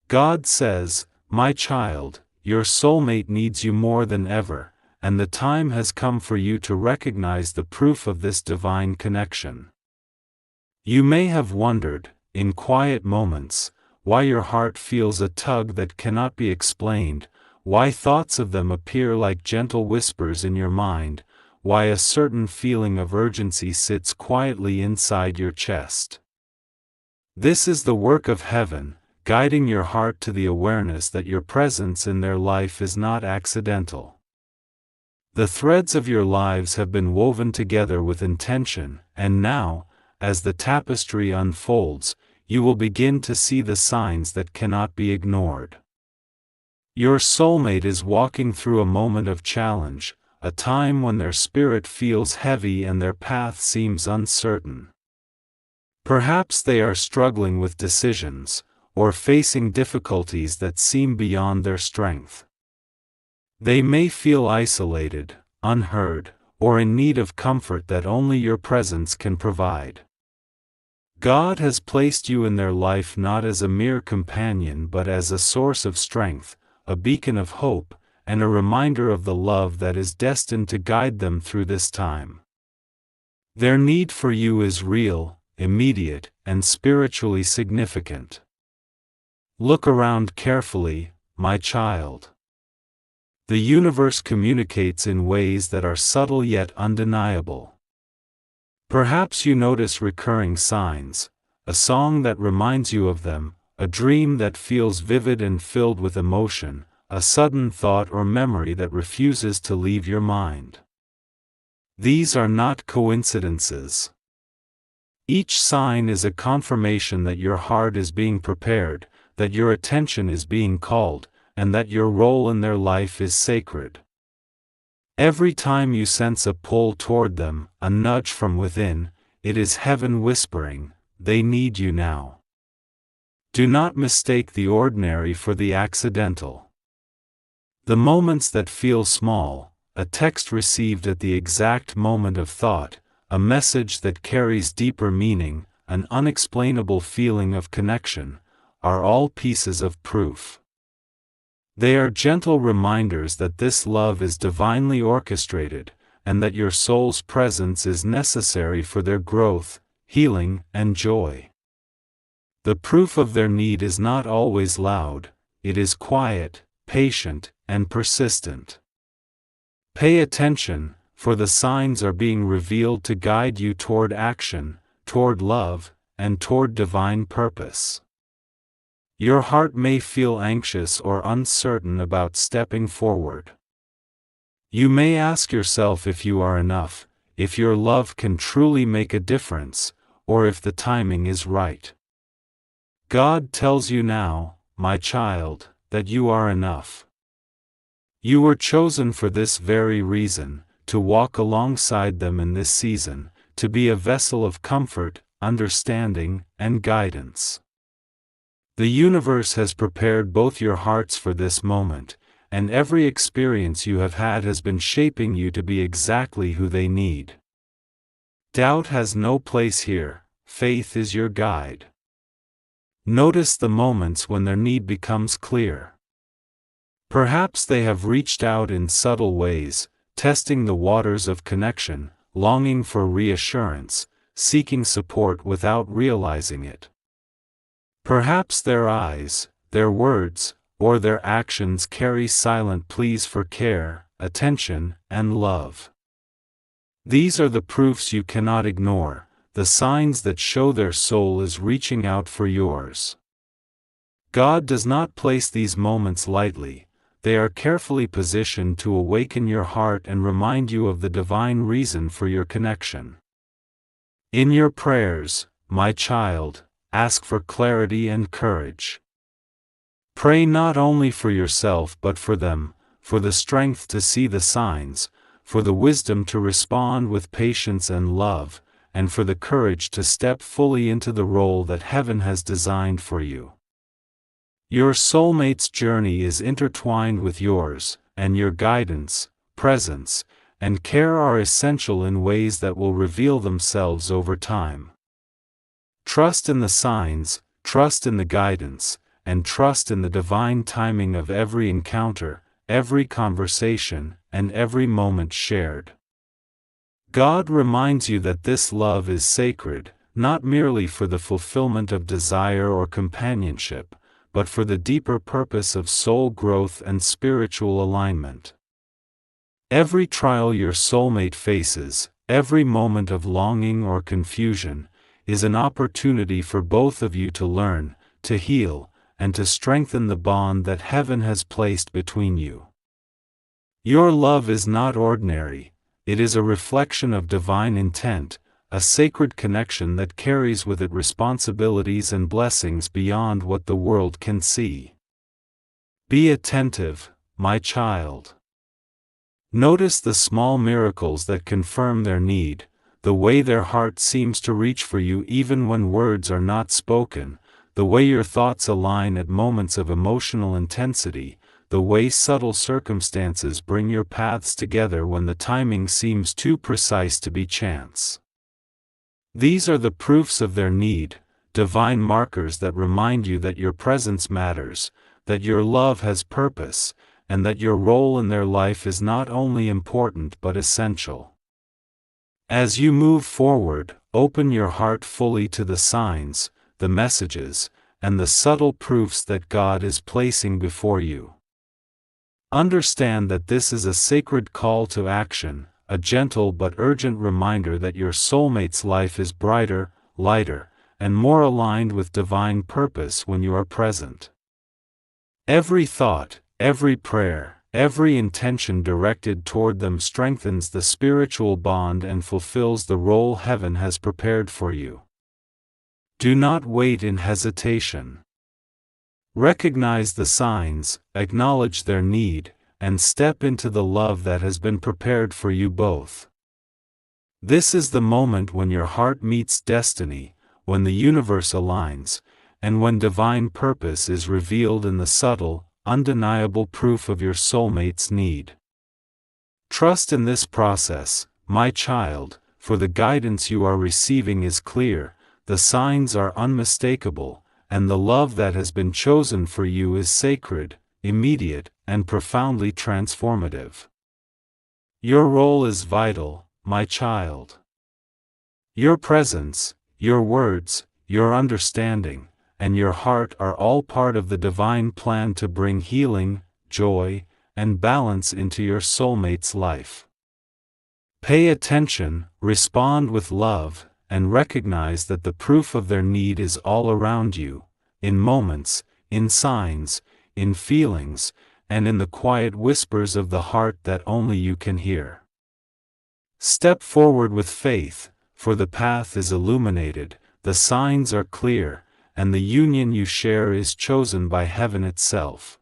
God says, "My child, your soulmate needs you more than ever, and the time has come for you to recognize the proof of this divine connection." You may have wondered, in quiet moments, why your heart feels a tug that cannot be explained, why thoughts of them appear like gentle whispers in your mind, why a certain feeling of urgency sits quietly inside your chest. This is the work of heaven, guiding your heart to the awareness that your presence in their life is not accidental. The threads of your lives have been woven together with intention, and now, as the tapestry unfolds, you will begin to see the signs that cannot be ignored. Your soulmate is walking through a moment of challenge, a time when their spirit feels heavy and their path seems uncertain. Perhaps they are struggling with decisions, or facing difficulties that seem beyond their strength. They may feel isolated, unheard, or in need of comfort that only your presence can provide. God has placed you in their life not as a mere companion but as a source of strength, a beacon of hope, and a reminder of the love that is destined to guide them through this time. Their need for you is real, immediate, and spiritually significant. Look around carefully, my child. The universe communicates in ways that are subtle yet undeniable. Perhaps you notice recurring signs, a song that reminds you of them, a dream that feels vivid and filled with emotion, a sudden thought or memory that refuses to leave your mind. These are not coincidences. Each sign is a confirmation that your heart is being prepared, that your attention is being called, and that your role in their life is sacred. Every time you sense a pull toward them, a nudge from within, it is heaven whispering, "They need you now." Do not mistake the ordinary for the accidental. The moments that feel small, a text received at the exact moment of thought, a message that carries deeper meaning, an unexplainable feeling of connection, are all pieces of proof. They are gentle reminders that this love is divinely orchestrated, and that your soul's presence is necessary for their growth, healing, and joy. The proof of their need is not always loud, it is quiet, patient, and persistent. Pay attention, for the signs are being revealed to guide you toward action, toward love, and toward divine purpose. Your heart may feel anxious or uncertain about stepping forward. You may ask yourself if you are enough, if your love can truly make a difference, or if the timing is right. God tells you now, my child, that you are enough. You were chosen for this very reason, to walk alongside them in this season, to be a vessel of comfort, understanding, and guidance. The universe has prepared both your hearts for this moment, and every experience you have had has been shaping you to be exactly who they need. Doubt has no place here, faith is your guide. Notice the moments when their need becomes clear. Perhaps they have reached out in subtle ways, testing the waters of connection, longing for reassurance, seeking support without realizing it. Perhaps their eyes, their words, or their actions carry silent pleas for care, attention, and love. These are the proofs you cannot ignore, the signs that show their soul is reaching out for yours. God does not place these moments lightly, they are carefully positioned to awaken your heart and remind you of the divine reason for your connection. In your prayers, my child, ask for clarity and courage. Pray not only for yourself but for them, for the strength to see the signs, for the wisdom to respond with patience and love, and for the courage to step fully into the role that heaven has designed for you. Your soulmate's journey is intertwined with yours, and your guidance, presence, and care are essential in ways that will reveal themselves over time. Trust in the signs, trust in the guidance, and trust in the divine timing of every encounter, every conversation, and every moment shared. God reminds you that this love is sacred, not merely for the fulfillment of desire or companionship, but for the deeper purpose of soul growth and spiritual alignment. Every trial your soulmate faces, every moment of longing or confusion, is an opportunity for both of you to learn, to heal, and to strengthen the bond that heaven has placed between you. Your love is not ordinary, it is a reflection of divine intent, a sacred connection that carries with it responsibilities and blessings beyond what the world can see. Be attentive, my child. Notice the small miracles that confirm their need, the way their heart seems to reach for you even when words are not spoken, the way your thoughts align at moments of emotional intensity, the way subtle circumstances bring your paths together when the timing seems too precise to be chance. These are the proofs of their need, divine markers that remind you that your presence matters, that your love has purpose, and that your role in their life is not only important but essential. As you move forward, open your heart fully to the signs, the messages, and the subtle proofs that God is placing before you. Understand that this is a sacred call to action, a gentle but urgent reminder that your soulmate's life is brighter, lighter, and more aligned with divine purpose when you are present. Every thought, every prayer, every intention directed toward them strengthens the spiritual bond and fulfills the role heaven has prepared for you. Do not wait in hesitation. Recognize the signs, acknowledge their need, and step into the love that has been prepared for you both. This is the moment when your heart meets destiny, when the universe aligns, and when divine purpose is revealed in the subtle, undeniable proof of your soulmate's need. Trust in this process, my child, for the guidance you are receiving is clear, the signs are unmistakable, and the love that has been chosen for you is sacred, immediate, and profoundly transformative. Your role is vital, my child. Your presence, your words, your understanding, and your heart are all part of the divine plan to bring healing, joy, and balance into your soulmate's life. Pay attention, respond with love, and recognize that the proof of their need is all around you, in moments, in signs, in feelings, and in the quiet whispers of the heart that only you can hear. Step forward with faith, for the path is illuminated, the signs are clear, and the union you share is chosen by heaven itself.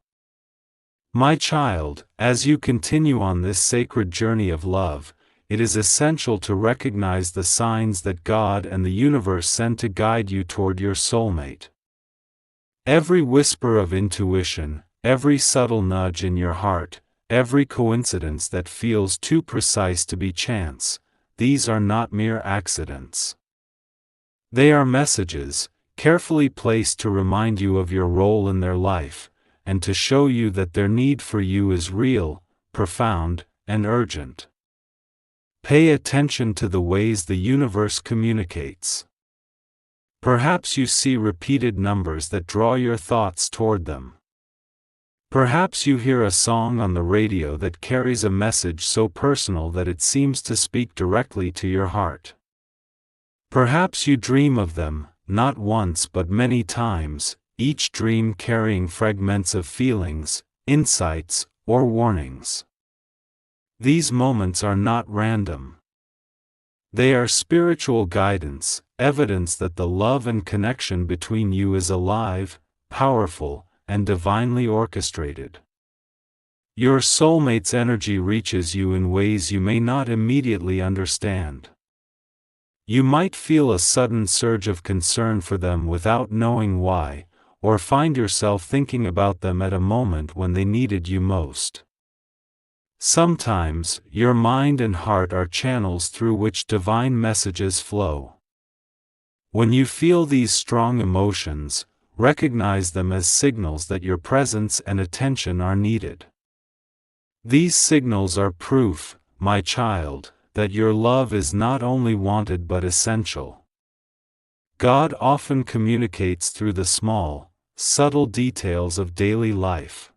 My child, as you continue on this sacred journey of love, it is essential to recognize the signs that God and the universe send to guide you toward your soulmate. Every whisper of intuition, every subtle nudge in your heart, every coincidence that feels too precise to be chance, these are not mere accidents. They are messages, carefully placed to remind you of your role in their life, and to show you that their need for you is real, profound, and urgent. Pay attention to the ways the universe communicates. Perhaps you see repeated numbers that draw your thoughts toward them. Perhaps you hear a song on the radio that carries a message so personal that it seems to speak directly to your heart. Perhaps you dream of them, not once but many times, each dream carrying fragments of feelings, insights, or warnings. These moments are not random. They are spiritual guidance, evidence that the love and connection between you is alive, powerful, and divinely orchestrated. Your soulmate's energy reaches you in ways you may not immediately understand. You might feel a sudden surge of concern for them without knowing why, or find yourself thinking about them at a moment when they needed you most. Sometimes, your mind and heart are channels through which divine messages flow. When you feel these strong emotions, recognize them as signals that your presence and attention are needed. These signals are proof, my child, that your love is not only wanted but essential. God often communicates through the small, subtle details of daily life.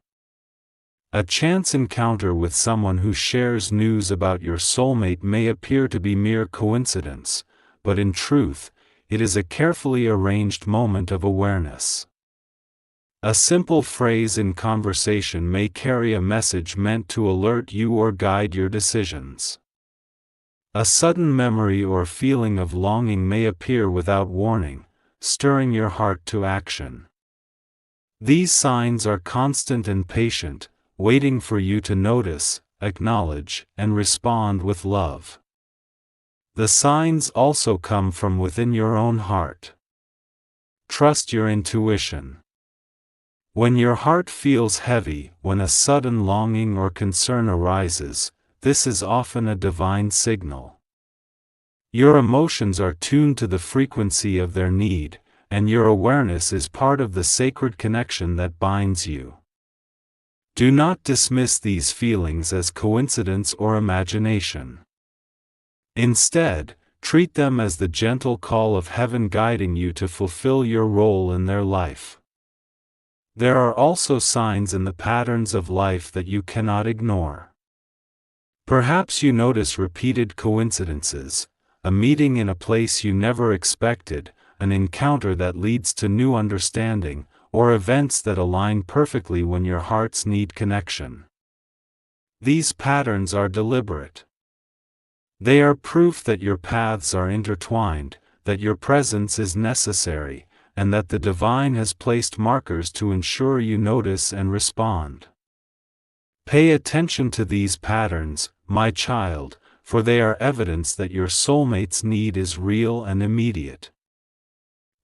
A chance encounter with someone who shares news about your soulmate may appear to be mere coincidence, but in truth, it is a carefully arranged moment of awareness. A simple phrase in conversation may carry a message meant to alert you or guide your decisions. A sudden memory or feeling of longing may appear without warning, stirring your heart to action. These signs are constant and patient, waiting for you to notice, acknowledge, and respond with love. The signs also come from within your own heart. Trust your intuition. When your heart feels heavy, when a sudden longing or concern arises, this is often a divine signal. Your emotions are tuned to the frequency of their need, and your awareness is part of the sacred connection that binds you. Do not dismiss these feelings as coincidence or imagination. Instead, treat them as the gentle call of heaven guiding you to fulfill your role in their life. There are also signs in the patterns of life that you cannot ignore. Perhaps you notice repeated coincidences, a meeting in a place you never expected, an encounter that leads to new understanding, or events that align perfectly when your hearts need connection. These patterns are deliberate. They are proof that your paths are intertwined, that your presence is necessary, and that the divine has placed markers to ensure you notice and respond. Pay attention to these patterns, my child, for they are evidence that your soulmate's need is real and immediate.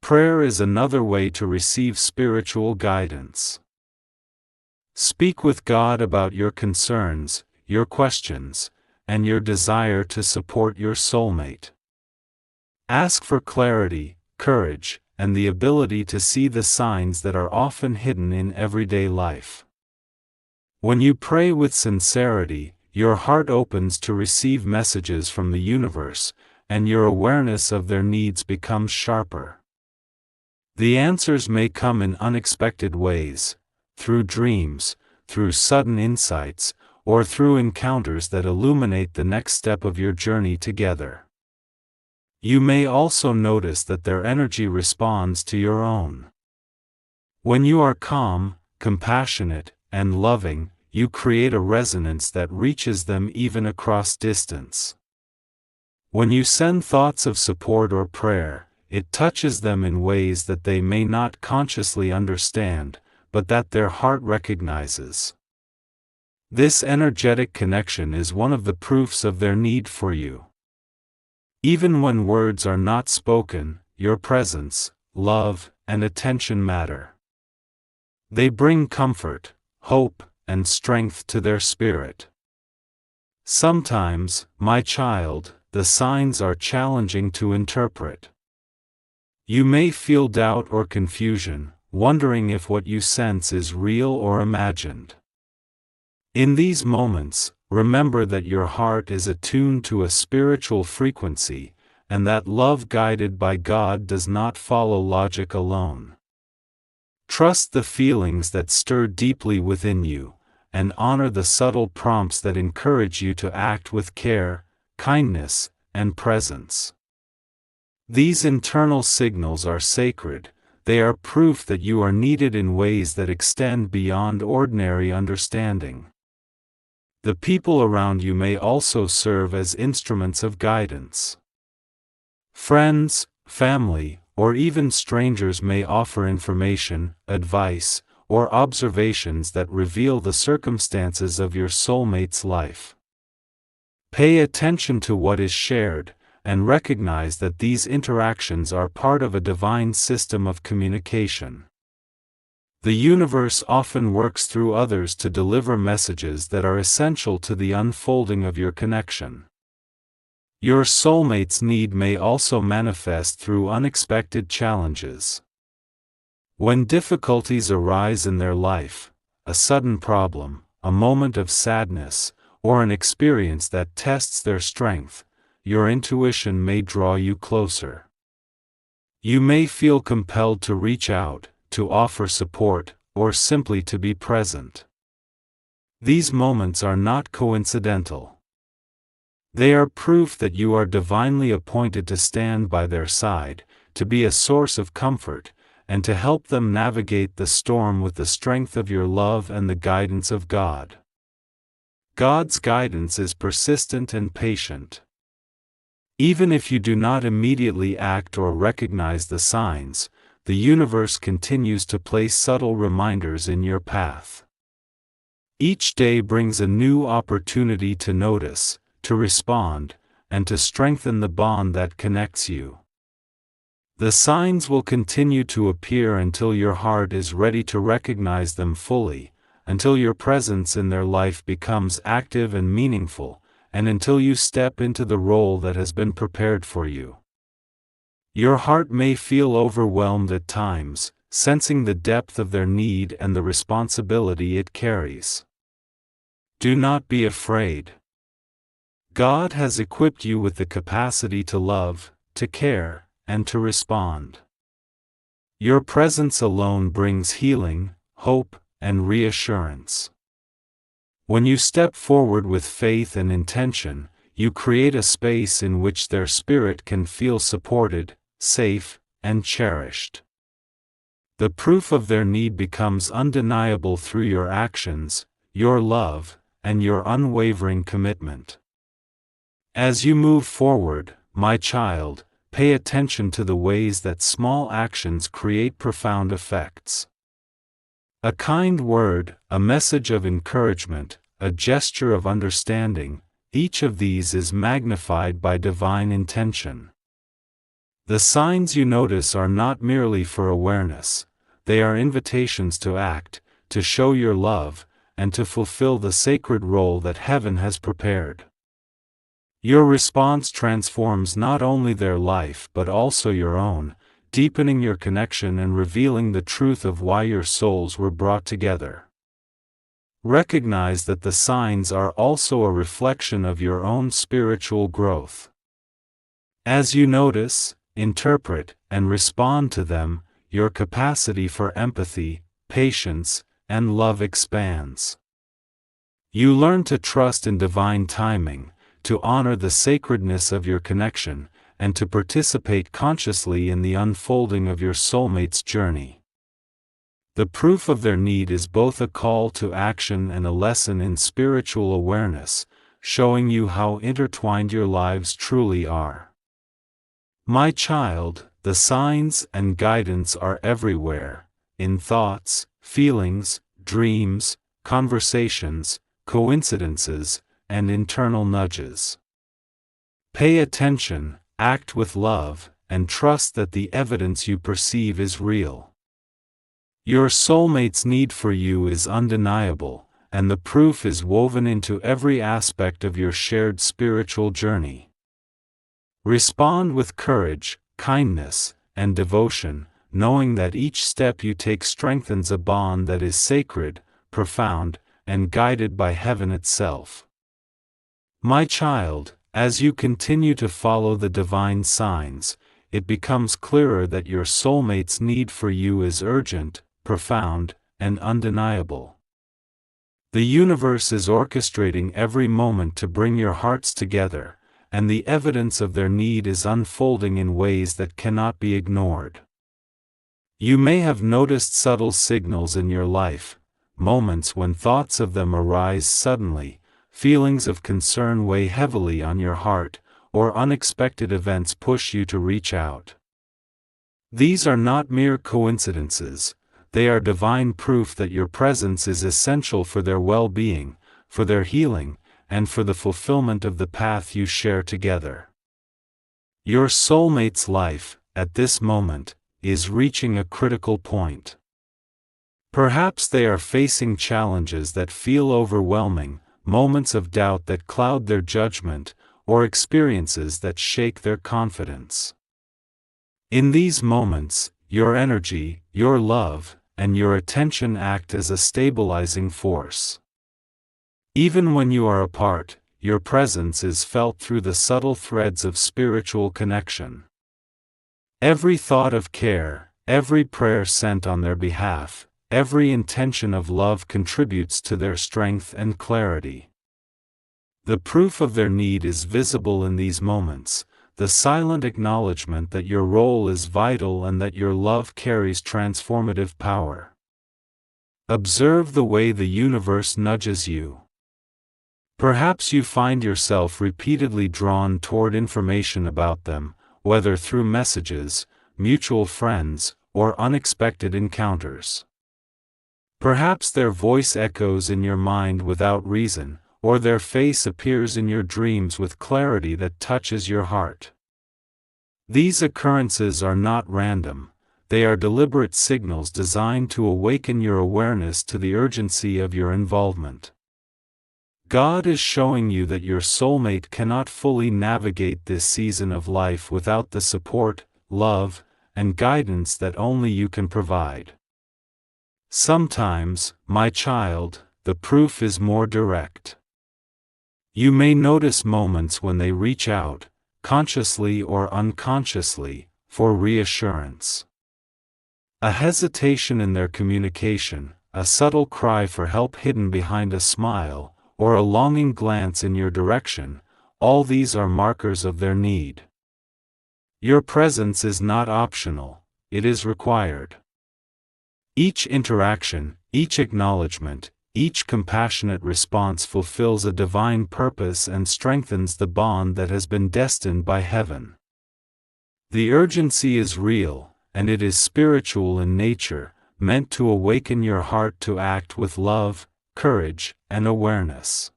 Prayer is another way to receive spiritual guidance. Speak with God about your concerns, your questions, and your desire to support your soulmate. Ask for clarity, courage, and the ability to see the signs that are often hidden in everyday life. When you pray with sincerity, your heart opens to receive messages from the universe, and your awareness of their needs becomes sharper. The answers may come in unexpected ways, through dreams, through sudden insights, or through encounters that illuminate the next step of your journey together. You may also notice that their energy responds to your own. When you are calm, compassionate, and loving, you create a resonance that reaches them even across distance. When you send thoughts of support or prayer, it touches them in ways that they may not consciously understand, but that their heart recognizes. This energetic connection is one of the proofs of their need for you. Even when words are not spoken, your presence, love, and attention matter. They bring comfort, hope, and strength to their spirit. Sometimes, my child, the signs are challenging to interpret. You may feel doubt or confusion, wondering if what you sense is real or imagined. In these moments, remember that your heart is attuned to a spiritual frequency, and that love guided by God does not follow logic alone. Trust the feelings that stir deeply within you, and honor the subtle prompts that encourage you to act with care, kindness, and presence. These internal signals are sacred. They are proof that you are needed in ways that extend beyond ordinary understanding. The people around you may also serve as instruments of guidance. Friends, family, or even strangers may offer information, advice, or observations that reveal the circumstances of your soulmate's life. Pay attention to what is shared, and recognize that these interactions are part of a divine system of communication. The universe often works through others to deliver messages that are essential to the unfolding of your connection. Your soulmate's need may also manifest through unexpected challenges. When difficulties arise in their life, a sudden problem, a moment of sadness, or an experience that tests their strength, your intuition may draw you closer. You may feel compelled to reach out, to offer support, or simply to be present. These moments are not coincidental. They are proof that you are divinely appointed to stand by their side, to be a source of comfort, and to help them navigate the storm with the strength of your love and the guidance of God. God's guidance is persistent and patient. Even if you do not immediately act or recognize the signs, the universe continues to place subtle reminders in your path. Each day brings a new opportunity to notice, to respond, and to strengthen the bond that connects you. The signs will continue to appear until your heart is ready to recognize them fully, until your presence in their life becomes active and meaningful, and until you step into the role that has been prepared for you. Your heart may feel overwhelmed at times, sensing the depth of their need and the responsibility it carries. Do not be afraid. God has equipped you with the capacity to love, to care, and to respond. Your presence alone brings healing, hope, and reassurance. When you step forward with faith and intention, you create a space in which their spirit can feel supported, safe, and cherished. The proof of their need becomes undeniable through your actions, your love, and your unwavering commitment. As you move forward, my child, pay attention to the ways that small actions create profound effects. A kind word, a message of encouragement, a gesture of understanding, each of these is magnified by divine intention. The signs you notice are not merely for awareness, they are invitations to act, to show your love, and to fulfill the sacred role that heaven has prepared. Your response transforms not only their life but also your own, deepening your connection and revealing the truth of why your souls were brought together. Recognize that the signs are also a reflection of your own spiritual growth. As you notice, interpret, and respond to them, your capacity for empathy, patience, and love expands. You learn to trust in divine timing, to honor the sacredness of your connection, and to participate consciously in the unfolding of your soulmate's journey. The proof of their need is both a call to action and a lesson in spiritual awareness, showing you how intertwined your lives truly are. My child, the signs and guidance are everywhere, in thoughts, feelings, dreams, conversations, coincidences, and internal nudges. Pay attention, act with love, and trust that the evidence you perceive is real. Your soulmate's need for you is undeniable, and the proof is woven into every aspect of your shared spiritual journey. Respond with courage, kindness, and devotion, knowing that each step you take strengthens a bond that is sacred, profound, and guided by heaven itself. My child, as you continue to follow the divine signs, it becomes clearer that your soulmate's need for you is urgent, profound, and undeniable. The universe is orchestrating every moment to bring your hearts together, and the evidence of their need is unfolding in ways that cannot be ignored. You may have noticed subtle signals in your life, moments when thoughts of them arise suddenly, feelings of concern weigh heavily on your heart, or unexpected events push you to reach out. These are not mere coincidences, they are divine proof that your presence is essential for their well-being, for their healing, and for the fulfillment of the path you share together. Your soulmate's life, at this moment, is reaching a critical point. Perhaps they are facing challenges that feel overwhelming, moments of doubt that cloud their judgment, or experiences that shake their confidence. In these moments, your energy, your love, and your attention act as a stabilizing force. Even when you are apart, your presence is felt through the subtle threads of spiritual connection. Every thought of care, every prayer sent on their behalf, every intention of love contributes to their strength and clarity. The proof of their need is visible in these moments, the silent acknowledgement that your role is vital and that your love carries transformative power. Observe the way the universe nudges you. Perhaps you find yourself repeatedly drawn toward information about them, whether through messages, mutual friends, or unexpected encounters. Perhaps their voice echoes in your mind without reason, or their face appears in your dreams with clarity that touches your heart. These occurrences are not random, they are deliberate signals designed to awaken your awareness to the urgency of your involvement. God is showing you that your soulmate cannot fully navigate this season of life without the support, love, and guidance that only you can provide. Sometimes, my child, the proof is more direct. You may notice moments when they reach out, consciously or unconsciously, for reassurance. A hesitation in their communication, a subtle cry for help hidden behind a smile, or a longing glance in your direction, all these are markers of their need. Your presence is not optional, it is required. Each interaction, each acknowledgement, each compassionate response fulfills a divine purpose and strengthens the bond that has been destined by heaven. The urgency is real, and it is spiritual in nature, meant to awaken your heart to act with love, courage, and awareness.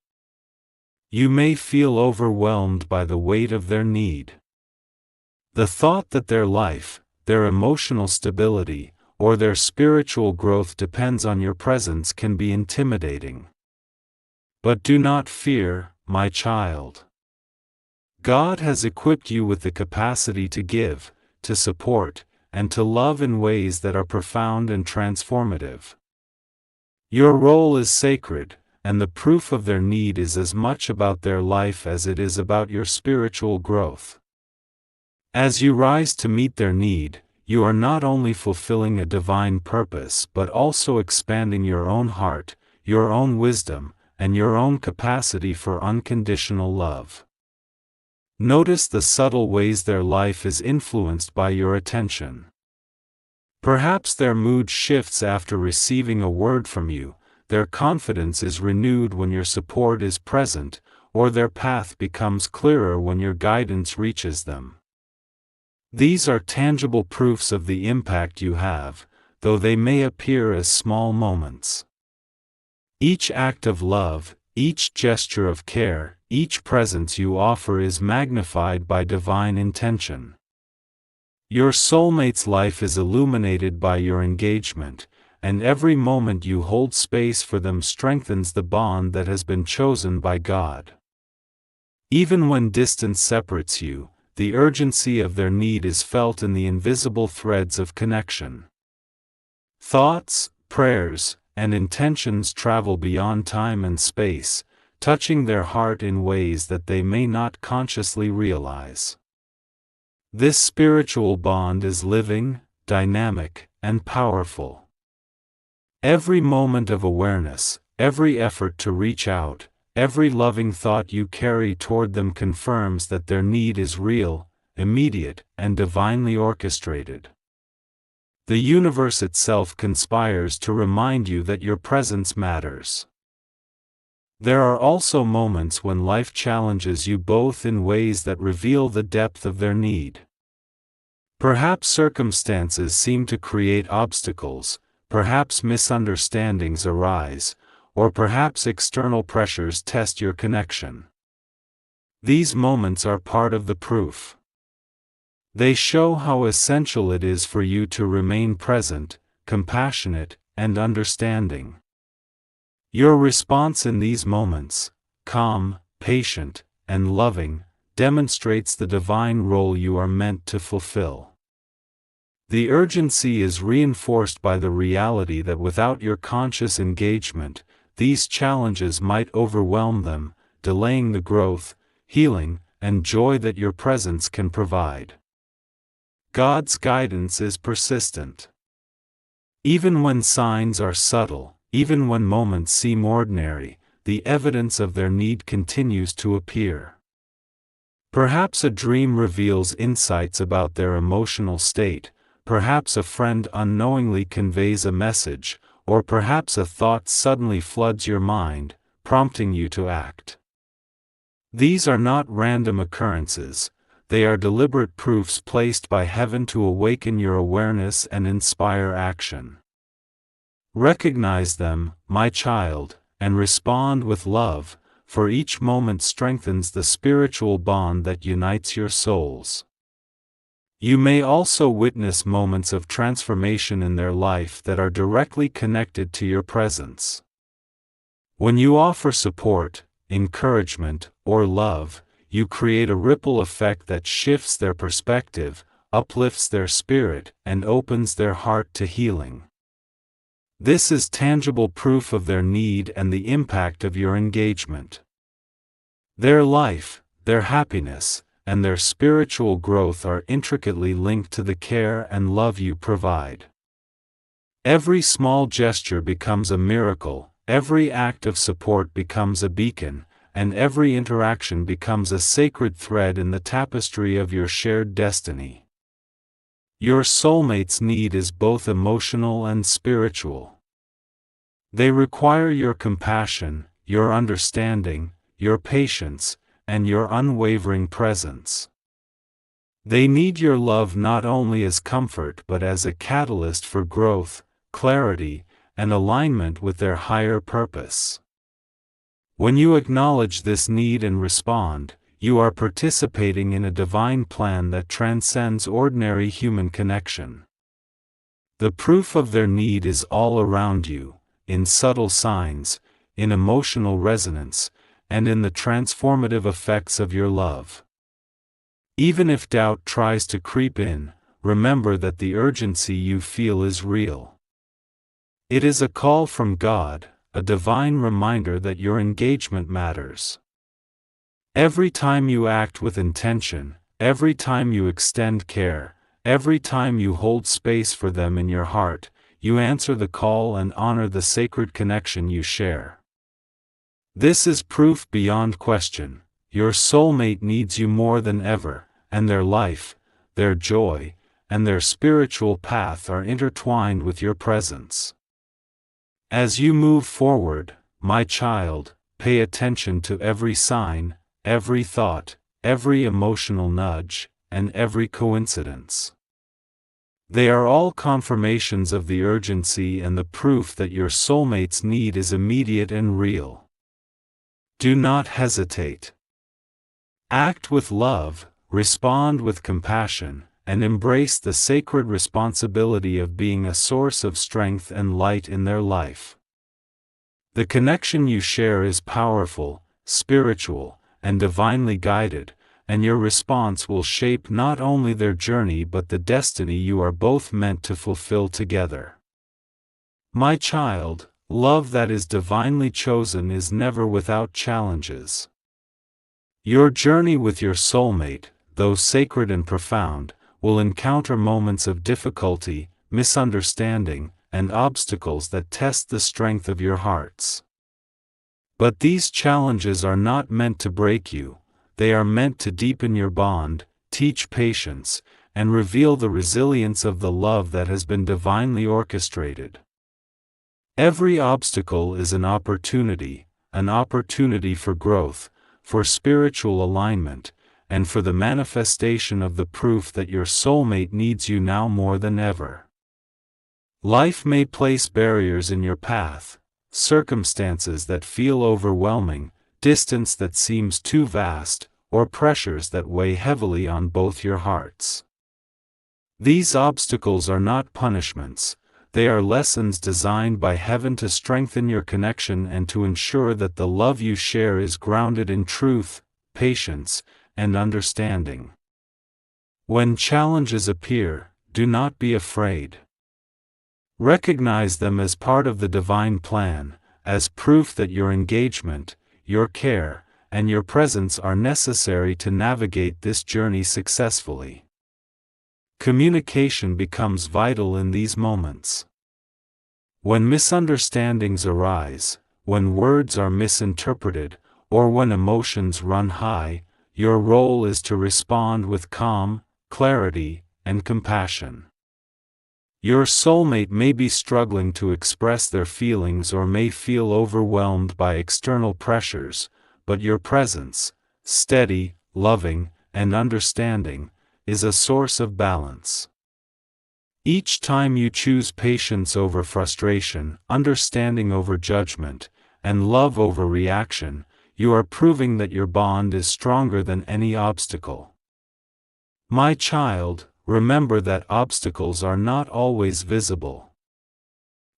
You may feel overwhelmed by the weight of their need. The thought that their life, their emotional stability, or their spiritual growth depends on your presence can be intimidating. But do not fear, my child. God has equipped you with the capacity to give, to support, and to love in ways that are profound and transformative. Your role is sacred, and the proof of their need is as much about their life as it is about your spiritual growth. As you rise to meet their need, you are not only fulfilling a divine purpose but also expanding your own heart, your own wisdom, and your own capacity for unconditional love. Notice the subtle ways their life is influenced by your attention. Perhaps their mood shifts after receiving a word from you, their confidence is renewed when your support is present, or their path becomes clearer when your guidance reaches them. These are tangible proofs of the impact you have, though they may appear as small moments. Each act of love, each gesture of care, each presence you offer is magnified by divine intention. Your soulmate's life is illuminated by your engagement, and every moment you hold space for them strengthens the bond that has been chosen by God. Even when distance separates you, the urgency of their need is felt in the invisible threads of connection. Thoughts, prayers, and intentions travel beyond time and space, touching their heart in ways that they may not consciously realize. This spiritual bond is living, dynamic, and powerful. Every moment of awareness, every effort to reach out, every loving thought you carry toward them confirms that their need is real, immediate, and divinely orchestrated. The universe itself conspires to remind you that your presence matters. There are also moments when life challenges you both in ways that reveal the depth of their need. Perhaps circumstances seem to create obstacles, perhaps misunderstandings arise, or perhaps external pressures test your connection. These moments are part of the proof. They show how essential it is for you to remain present, compassionate, and understanding. Your response in these moments, calm, patient, and loving, demonstrates the divine role you are meant to fulfill. The urgency is reinforced by the reality that without your conscious engagement, these challenges might overwhelm them, delaying the growth, healing, and joy that your presence can provide. God's guidance is persistent. Even when signs are subtle, even when moments seem ordinary, the evidence of their need continues to appear. Perhaps a dream reveals insights about their emotional state, perhaps a friend unknowingly conveys a message, or perhaps a thought suddenly floods your mind, prompting you to act. These are not random occurrences, they are deliberate proofs placed by heaven to awaken your awareness and inspire action. Recognize them, my child, and respond with love, for each moment strengthens the spiritual bond that unites your souls. You may also witness moments of transformation in their life that are directly connected to your presence. When you offer support, encouragement, or love, you create a ripple effect that shifts their perspective, uplifts their spirit, and opens their heart to healing. This is tangible proof of their need and the impact of your engagement. Their life, their happiness, and their spiritual growth are intricately linked to the care and love you provide. Every small gesture becomes a miracle, every act of support becomes a beacon, and every interaction becomes a sacred thread in the tapestry of your shared destiny. Your soulmate's need is both emotional and spiritual. They require your compassion, your understanding, your patience, and your unwavering presence. They need your love not only as comfort but as a catalyst for growth, clarity, and alignment with their higher purpose. When you acknowledge this need and respond, you are participating in a divine plan that transcends ordinary human connection. The proof of their need is all around you, in subtle signs, in emotional resonance, and in the transformative effects of your love. Even if doubt tries to creep in, remember that the urgency you feel is real. It is a call from God, a divine reminder that your engagement matters. Every time you act with intention, every time you extend care, every time you hold space for them in your heart, you answer the call and honor the sacred connection you share. This is proof beyond question. Your soulmate needs you more than ever, and their life, their joy, and their spiritual path are intertwined with your presence. As you move forward, my child, pay attention to every sign, every thought, every emotional nudge, and every coincidence. They are all confirmations of the urgency and the proof that your soulmate's need is immediate and real. Do not hesitate. Act with love, respond with compassion, and embrace the sacred responsibility of being a source of strength and light in their life. The connection you share is powerful, spiritual, and divinely guided, and your response will shape not only their journey but the destiny you are both meant to fulfill together. My child, love that is divinely chosen is never without challenges. Your journey with your soulmate, though sacred and profound, will encounter moments of difficulty, misunderstanding, and obstacles that test the strength of your hearts. But these challenges are not meant to break you, they are meant to deepen your bond, teach patience, and reveal the resilience of the love that has been divinely orchestrated. Every obstacle is an opportunity for growth, for spiritual alignment, and for the manifestation of the proof that your soulmate needs you now more than ever. Life may place barriers in your path, circumstances that feel overwhelming, distance that seems too vast, or pressures that weigh heavily on both your hearts. These obstacles are not punishments. They are lessons designed by heaven to strengthen your connection and to ensure that the love you share is grounded in truth, patience, and understanding. When challenges appear, do not be afraid. Recognize them as part of the divine plan, as proof that your engagement, your care, and your presence are necessary to navigate this journey successfully. Communication becomes vital in these moments. When misunderstandings arise, when words are misinterpreted, or when emotions run high, your role is to respond with calm, clarity, and compassion. Your soulmate may be struggling to express their feelings or may feel overwhelmed by external pressures, but your presence, steady, loving, and understanding, is a source of balance. Each time you choose patience over frustration, understanding over judgment, and love over reaction, you are proving that your bond is stronger than any obstacle. My child, remember that obstacles are not always visible.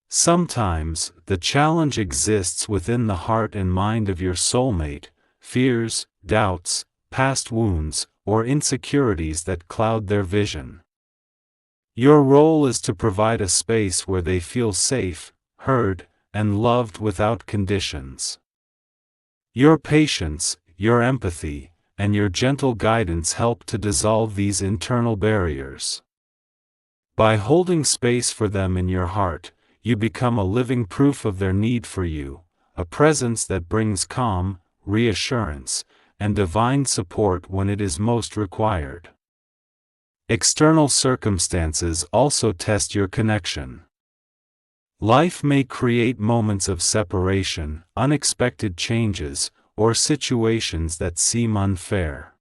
Sometimes, the challenge exists within the heart and mind of your soulmate: fears, doubts, past wounds, or insecurities that cloud their vision. Your role is to provide a space where they feel safe, heard, and loved without conditions. Your patience, your empathy, and your gentle guidance help to dissolve these internal barriers. By holding space for them in your heart, you become a living proof of their need for you, a presence that brings calm, reassurance, and divine support when it is most required. External circumstances also test your connection. Life may create moments of separation, unexpected changes, or situations that seem unfair.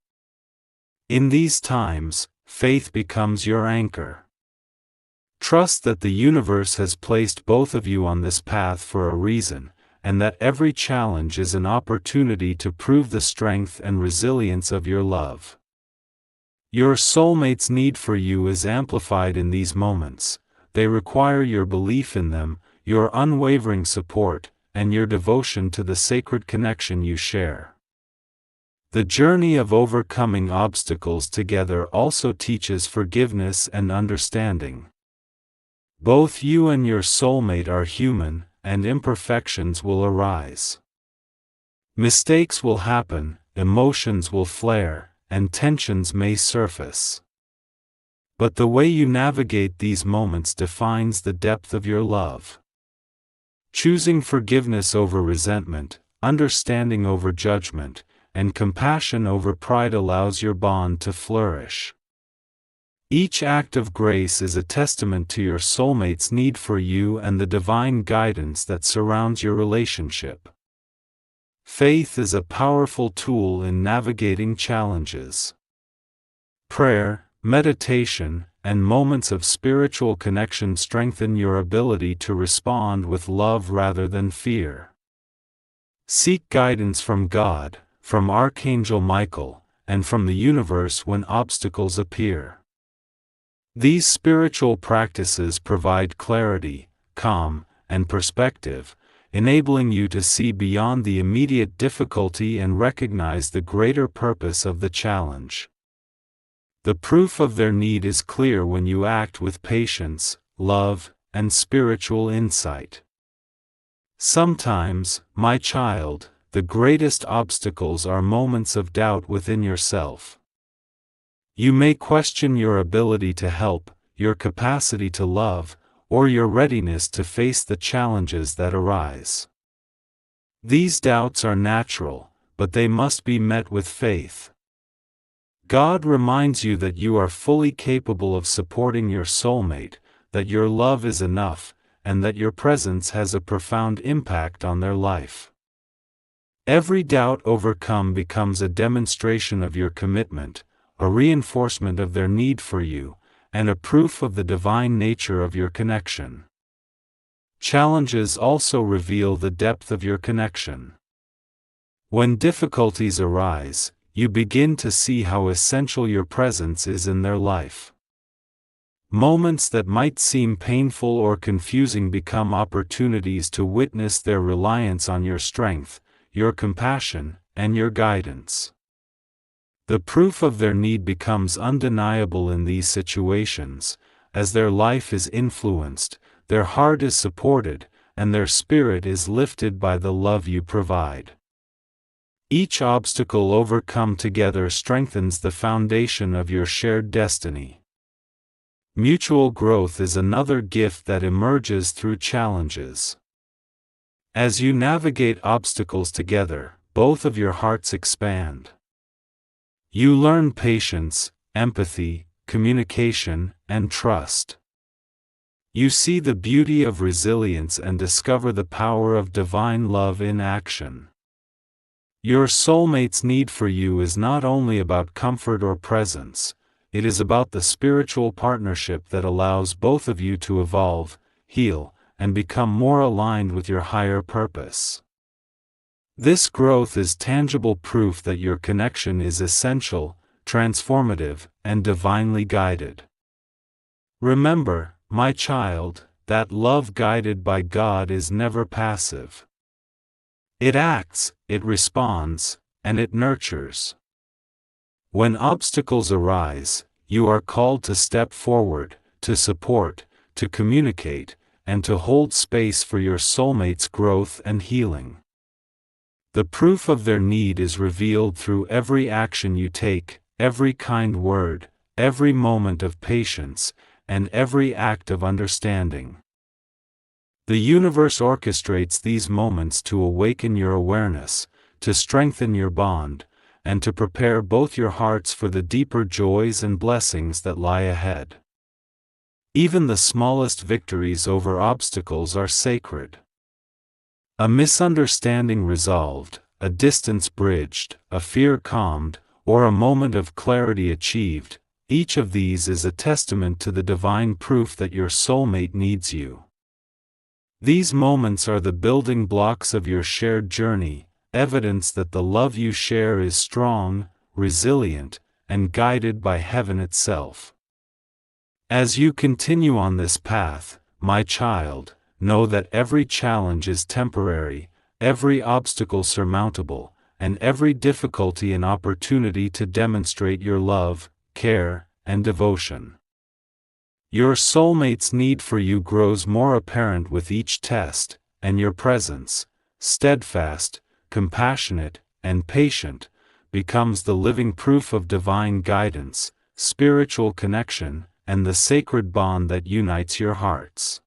In these times, faith becomes your anchor. Trust that the universe has placed both of you on this path for a reason, and that every challenge is an opportunity to prove the strength and resilience of your love. Your soulmate's need for you is amplified in these moments. They require your belief in them, your unwavering support, and your devotion to the sacred connection you share. The journey of overcoming obstacles together also teaches forgiveness and understanding. Both you and your soulmate are human, and imperfections will arise. Mistakes will happen, emotions will flare, and tensions may surface. But the way you navigate these moments defines the depth of your love. Choosing forgiveness over resentment, understanding over judgment, and compassion over pride allows your bond to flourish. Each act of grace is a testament to your soulmate's need for you and the divine guidance that surrounds your relationship. Faith is a powerful tool in navigating challenges. Prayer, meditation, and moments of spiritual connection strengthen your ability to respond with love rather than fear. Seek guidance from God, from Archangel Michael, and from the universe when obstacles appear. These spiritual practices provide clarity, calm, and perspective, enabling you to see beyond the immediate difficulty and recognize the greater purpose of the challenge. The proof of their need is clear when you act with patience, love, and spiritual insight. Sometimes, my child, the greatest obstacles are moments of doubt within yourself. You may question your ability to help, your capacity to love, or your readiness to face the challenges that arise. These doubts are natural, but they must be met with faith. God reminds you that you are fully capable of supporting your soulmate, that your love is enough, and that your presence has a profound impact on their life. Every doubt overcome becomes a demonstration of your commitment, a reinforcement of their need for you, and a proof of the divine nature of your connection. Challenges also reveal the depth of your connection. When difficulties arise, you begin to see how essential your presence is in their life. Moments that might seem painful or confusing become opportunities to witness their reliance on your strength, your compassion, and your guidance. The proof of their need becomes undeniable in these situations, as their life is influenced, their heart is supported, and their spirit is lifted by the love you provide. Each obstacle overcome together strengthens the foundation of your shared destiny. Mutual growth is another gift that emerges through challenges. As you navigate obstacles together, both of your hearts expand. You learn patience, empathy, communication, and trust. You see the beauty of resilience and discover the power of divine love in action. Your soulmate's need for you is not only about comfort or presence, it is about the spiritual partnership that allows both of you to evolve, heal, and become more aligned with your higher purpose. This growth is tangible proof that your connection is essential, transformative, and divinely guided. Remember, my child, that love guided by God is never passive. It acts, it responds, and it nurtures. When obstacles arise, you are called to step forward, to support, to communicate, and to hold space for your soulmate's growth and healing. The proof of their need is revealed through every action you take, every kind word, every moment of patience, and every act of understanding. The universe orchestrates these moments to awaken your awareness, to strengthen your bond, and to prepare both your hearts for the deeper joys and blessings that lie ahead. Even the smallest victories over obstacles are sacred. A misunderstanding resolved, a distance bridged, a fear calmed, or a moment of clarity achieved, each of these is a testament to the divine proof that your soulmate needs you. These moments are the building blocks of your shared journey, evidence that the love you share is strong, resilient, and guided by heaven itself. As you continue on this path, my child, know that every challenge is temporary, every obstacle surmountable, and every difficulty an opportunity to demonstrate your love, care, and devotion. Your soulmate's need for you grows more apparent with each test, and your presence, steadfast, compassionate, and patient, becomes the living proof of divine guidance, spiritual connection, and the sacred bond that unites your hearts.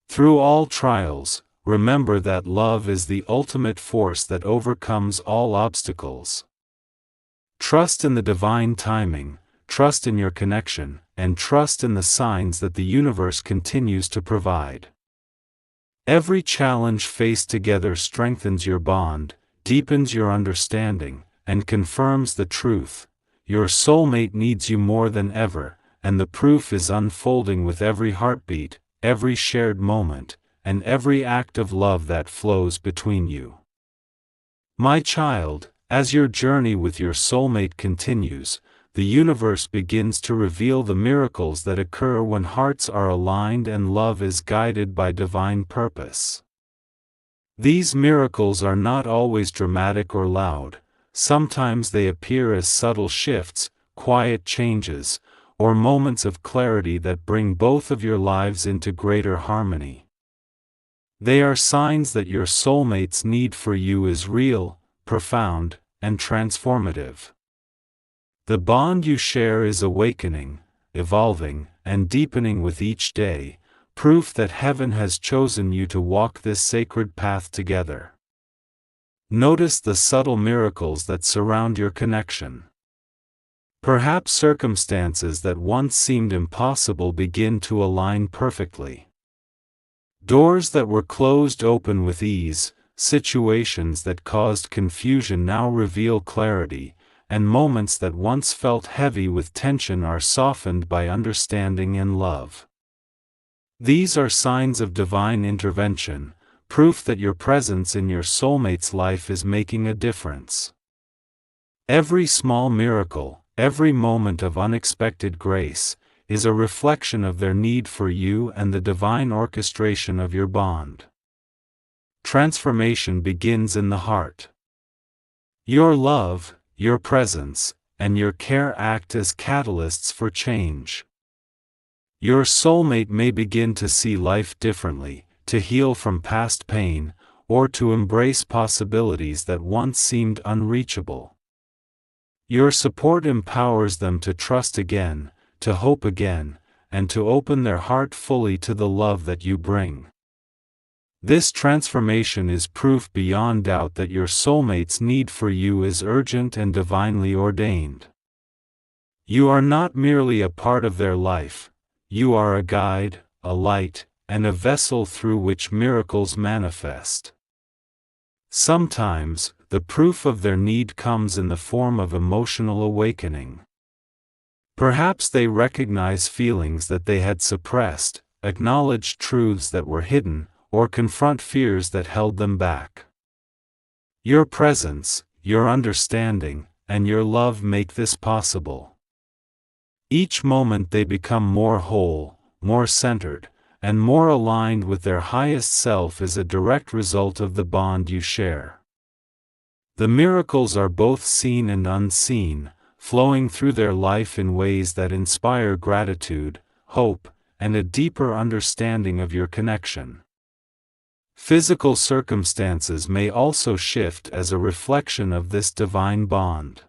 Through all trials, remember that love is the ultimate force that overcomes all obstacles. Trust in the divine timing, trust in your connection, and trust in the signs that the universe continues to provide. Every challenge faced together strengthens your bond, deepens your understanding, and confirms the truth. Your soulmate needs you more than ever, and the proof is unfolding with every heartbeat, every shared moment, and every act of love that flows between you. My child, as your journey with your soulmate continues, the universe begins to reveal the miracles that occur when hearts are aligned and love is guided by divine purpose. These miracles are not always dramatic or loud, sometimes they appear as subtle shifts, quiet changes, or moments of clarity that bring both of your lives into greater harmony. They are signs that your soulmate's need for you is real, profound, and transformative. The bond you share is awakening, evolving, and deepening with each day, proof that heaven has chosen you to walk this sacred path together. Notice the subtle miracles that surround your connection. Perhaps circumstances that once seemed impossible begin to align perfectly. Doors that were closed open with ease, situations that caused confusion now reveal clarity, and moments that once felt heavy with tension are softened by understanding and love. These are signs of divine intervention, proof that your presence in your soulmate's life is making a difference. Every small miracle, every moment of unexpected grace, is a reflection of their need for you and the divine orchestration of your bond. Transformation begins in the heart. Your love, your presence, and your care act as catalysts for change. Your soulmate may begin to see life differently, to heal from past pain, or to embrace possibilities that once seemed unreachable. Your support empowers them to trust again, to hope again, and to open their heart fully to the love that you bring. This transformation is proof beyond doubt that your soulmate's need for you is urgent and divinely ordained. You are not merely a part of their life, you are a guide, a light, and a vessel through which miracles manifest. Sometimes, the proof of their need comes in the form of emotional awakening. Perhaps they recognize feelings that they had suppressed, acknowledge truths that were hidden, or confront fears that held them back. Your presence, your understanding, and your love make this possible. Each moment they become more whole, more centered, and more aligned with their highest self is a direct result of the bond you share. The miracles are both seen and unseen, flowing through their life in ways that inspire gratitude, hope, and a deeper understanding of your connection. Physical circumstances may also shift as a reflection of this divine bond.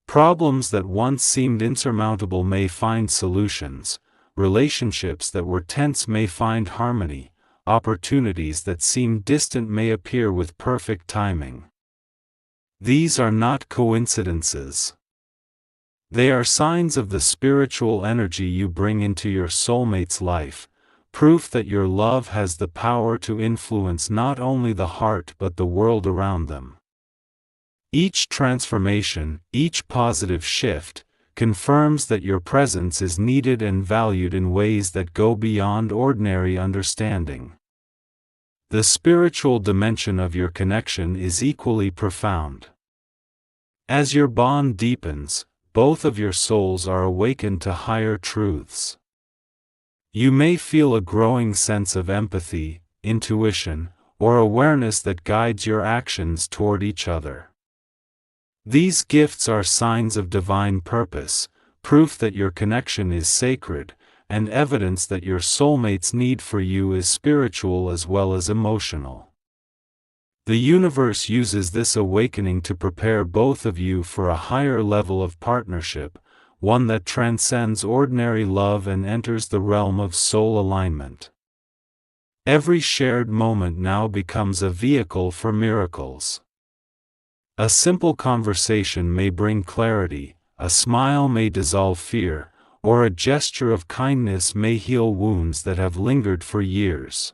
Problems that once seemed insurmountable may find solutions, relationships that were tense may find harmony, opportunities that seemed distant may appear with perfect timing. These are not coincidences. They are signs of the spiritual energy you bring into your soulmate's life, proof that your love has the power to influence not only the heart but the world around them. Each transformation, each positive shift, confirms that your presence is needed and valued in ways that go beyond ordinary understanding. The spiritual dimension of your connection is equally profound. As your bond deepens, both of your souls are awakened to higher truths. You may feel a growing sense of empathy, intuition, or awareness that guides your actions toward each other. These gifts are signs of divine purpose, proof that your connection is sacred, and evidence that your soulmate's need for you is spiritual as well as emotional. The universe uses this awakening to prepare both of you for a higher level of partnership, one that transcends ordinary love and enters the realm of soul alignment. Every shared moment now becomes a vehicle for miracles. A simple conversation may bring clarity, a smile may dissolve fear, or a gesture of kindness may heal wounds that have lingered for years.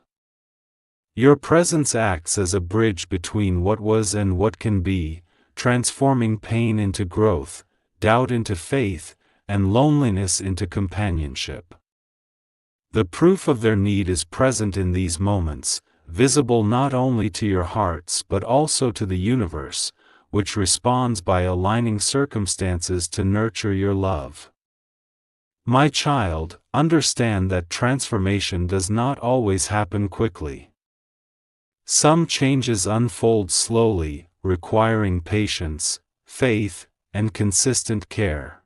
Your presence acts as a bridge between what was and what can be, transforming pain into growth, doubt into faith, and loneliness into companionship. The proof of their need is present in these moments, visible not only to your hearts but also to the universe, which responds by aligning circumstances to nurture your love. My child, understand that transformation does not always happen quickly. Some changes unfold slowly, requiring patience, faith, and consistent care.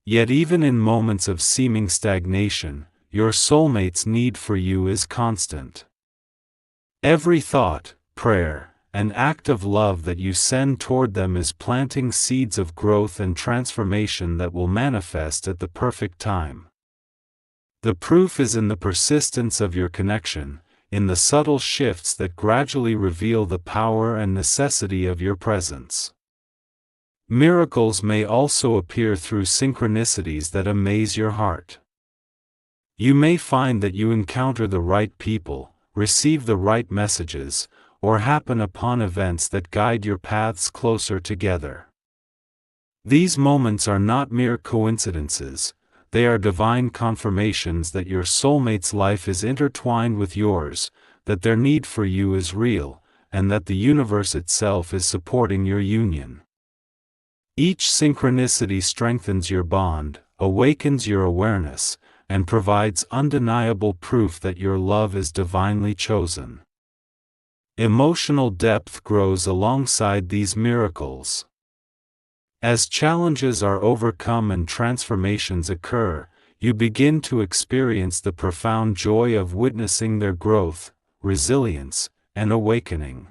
Yet even in moments of seeming stagnation, your soulmate's need for you is constant. Every thought, prayer, and act of love that you send toward them is planting seeds of growth and transformation that will manifest at the perfect time. The proof is in the persistence of your connection, in the subtle shifts that gradually reveal the power and necessity of your presence. Miracles may also appear through synchronicities that amaze your heart. You may find that you encounter the right people, receive the right messages, or happen upon events that guide your paths closer together. These moments are not mere coincidences, they are divine confirmations that your soulmate's life is intertwined with yours, that their need for you is real, and that the universe itself is supporting your union. Each synchronicity strengthens your bond, awakens your awareness, and provides undeniable proof that your love is divinely chosen. Emotional depth grows alongside these miracles. As challenges are overcome and transformations occur, you begin to experience the profound joy of witnessing their growth, resilience, and awakening.